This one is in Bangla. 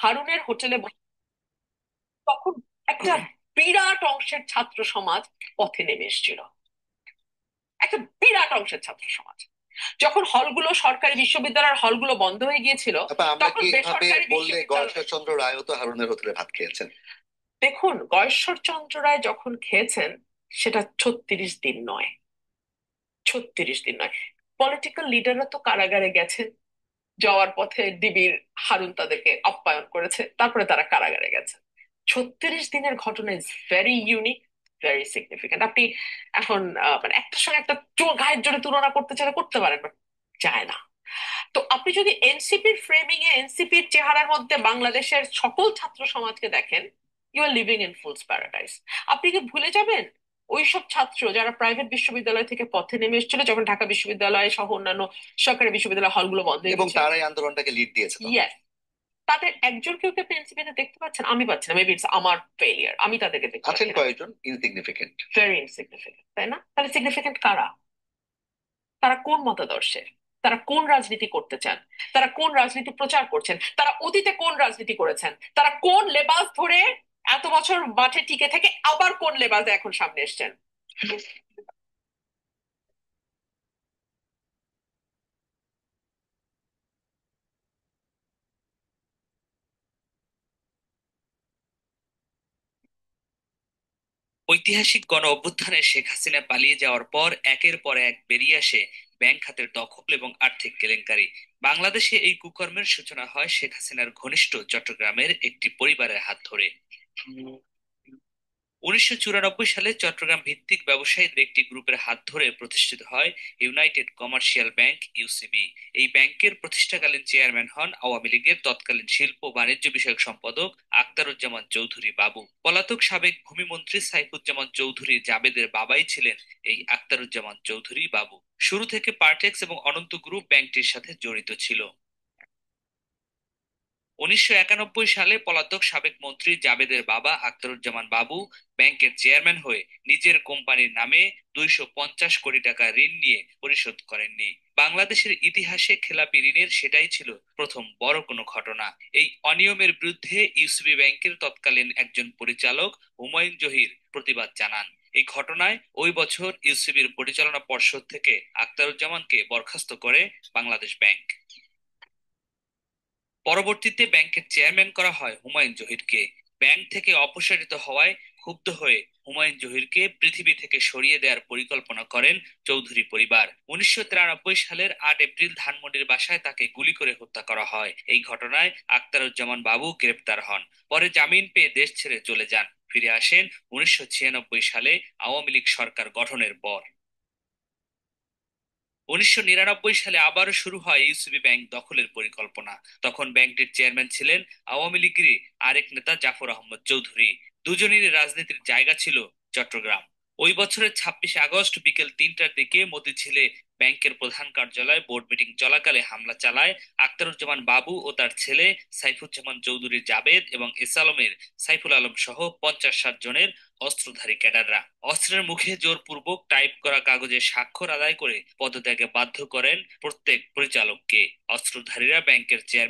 হারুনের হোটেলে তখন একটা বিরাট অংশের ছাত্র সমাজ পথে নেমে এসেছিল। একটা বিরাট অংশের ছাত্র সমাজ, যখন হলগুলো, সরকারি বিশ্ববিদ্যালয়ের হলগুলো বন্ধ হয়ে গিয়েছিল, তারপর আমরা তখন কি এভাবে বেসরকারি বললে বিশ্ববিদ্যালয়। গয়েশ্বরচন্দ্র রায়ও তো হারুনের হোটেলে ভাত খেয়েছেন? দেখুন, গয়েশ্বরচন্দ্র রায় যখন খেয়েছেন, সেটা 36 দিন নয়, 36 দিন নয়। পলিটিক্যাল লিডাররা তো কারাগারে গেছেন, যাওয়ার পথে ডিবির হারুন তাদেরকে আপ্যায়ন করেছে, তারপরে তারা কারাগারে গেছে। 36 দিনের ঘটনা is very unique, very significant. আপনি এখন মানে একটার সঙ্গে একটা গায়ের জোরে তুলনা করতে চাইলে করতে পারেন, বাট যায় না। তো আপনি যদি এনসিপির ফ্রেমিং এ, এনসিপির চেহারার মধ্যে বাংলাদেশের সকল ছাত্র সমাজকে দেখেন, you are living in fool's paradise. আপনি কি ভুলে যাবেন ওইসব ছাত্র যারা প্রাইভেট বিশ্ববিদ্যালয় থেকে পথে নেমে এসেছিল যখন ঢাকা বিশ্ববিদ্যালয় সহ অন্যান্য সরকারি বিশ্ববিদ্যালয় হলগুলো বন্ধ হয়ে এবং গেছিল? তারাই আন্দোলনটাকে লিড দিয়েছে তখন। ইয়েস। তাদের একজন কেউ কে প্রিন্সিপালে দেখতে পাচ্ছেন? আমি পাচ্ছি না, মেবি ইটস আমার ফেলিয়ার, আমি তাদেরকে দেখতে আছেন পাচ্ছি না। কয়েকজন ইনসিগনিফিকেন্ট। ভেরি ইনসিগনিফিকেন্ট, তাই না? তাহলে সিগনিফিকেন্ট কারা? তারা কোন মতাদর্শের? তারা কোন রাজনীতি করতে চান? তারা কোন রাজনীতি প্রচার করছেন? তারা অতীতে কোন রাজনীতি করেছেন? তারা কোন লেবাস ধরে এত বছর মাঠে টিকে থেকে আবার কোন লেবাসে এখন সামনে এসছেন? ঐতিহাসিক গণ অভ্যুত্থানে শেখ হাসিনা পালিয়ে যাওয়ার পর একের পর এক বেরিয়ে আসে ব্যাংক খাতের দখল এবং আর্থিক কেলেঙ্কারি। বাংলাদেশে এই কুকর্মের সূচনা হয় শেখ হাসিনার ঘনিষ্ঠ চট্টগ্রামের একটি পরিবারের হাত ধরে। 1994 সালে চট্টগ্রাম ভিত্তিক ব্যবসায়ীদের একটি গ্রুপের হাত ধরে প্রতিষ্ঠিত হয় ইউনাইটেড কমার্শিয়াল ব্যাংক, ইউসিবি। এই ব্যাংকের প্রতিষ্ঠাকালীন চেয়ারম্যান হন আওয়ামী লীগের তৎকালীন শিল্প ও বাণিজ্য বিষয়ক সম্পাদক আখতারুজ্জামান চৌধুরী বাবু। পলাতক সাবেক ভূমিমন্ত্রী সাইফুজ্জামান চৌধুরী জাবেদের বাবাই ছিলেন এই আখতারুজ্জামান চৌধুরী বাবু। শুরু থেকে পার্টেক্স এবং অনন্ত গ্রুপ ব্যাংকটির সাথে জড়িত ছিল। 1991 সালে পলাতক সাবেক মন্ত্রী জাবেদের বাবা আখতারুজ্জামান বাবু ব্যাংকের চেয়ারম্যান হয়ে নিজের কোম্পানির নামে 250 কোটি টাকা ঋণ নিয়ে পরিশোধ করেননি। বাংলাদেশের ইতিহাসে খেলাপি ঋণের সেটাই ছিল প্রথম বড় কোনো ঘটনা। এই অনিয়মের বিরুদ্ধে ইউসিবি ব্যাংকের তৎকালীন একজন পরিচালক হুমায়ুন জহির প্রতিবাদ জানান। এই ঘটনায় ওই বছর ইউসিবির পরিচালনা পর্ষদ থেকে আখতারুজ্জামানকে বরখাস্ত করে বাংলাদেশ ব্যাংক। পরবর্তীতে ব্যাংকের চেয়ারম্যান করা হয় হুমায়ুন জহিরকে। ব্যাংক থেকে অপসারিত হওয়ায় ক্ষুব্ধ হয়ে হুমায়ুন জহিরকে পৃথিবী থেকে সরিয়ে দেওয়ার পরিকল্পনা করেন চৌধুরী পরিবার। 1993 সালের 8 এপ্রিল ধানমন্ডির বাসায় তাকে গুলি করে হত্যা করা হয়। এই ঘটনায় আখতারুজ্জামান বাবু গ্রেপ্তার হন। পরে জামিন পেয়ে দেশ ছেড়ে চলে যান। ফিরে আসেন 1996 সালে আওয়ামী লীগ সরকার গঠনের পর। 1999 সালে আবারও শুরু হয় ইউসিবি ব্যাংক দখলের পরিকল্পনা। তখন ব্যাংকটির চেয়ারম্যান ছিলেন আওয়ামী লীগের আরেক নেতা জাফর আহমদ চৌধুরী। দুজনেরই রাজনীতির জায়গা ছিল চট্টগ্রাম। ওই বছরের 26 আগস্ট বিকেল 3টার দিকে মতিঝিলে ব্যাংকের প্রধান কার্যালয়ে বোর্ড মিটিং চলাকালে হামলা চালায় আখতারুজ্জামান বাবু ও তার ছেলে সাইফুজ্জামান চৌধুরী জাবেদ এবং এস আলমের সাইফুল আলম সহ 50-60 জনের অস্ত্রধারী ক্যাডাররা অস্ত্রের মুখে জোরপূর্বক টাইপ করা কাগজে স্বাক্ষর আদায় করে পদত্যাগে বাধ্য করেন প্রত্যেক পরিচালককে। অস্ত্রধারীরা ব্যাংকের চেয়ারম্যান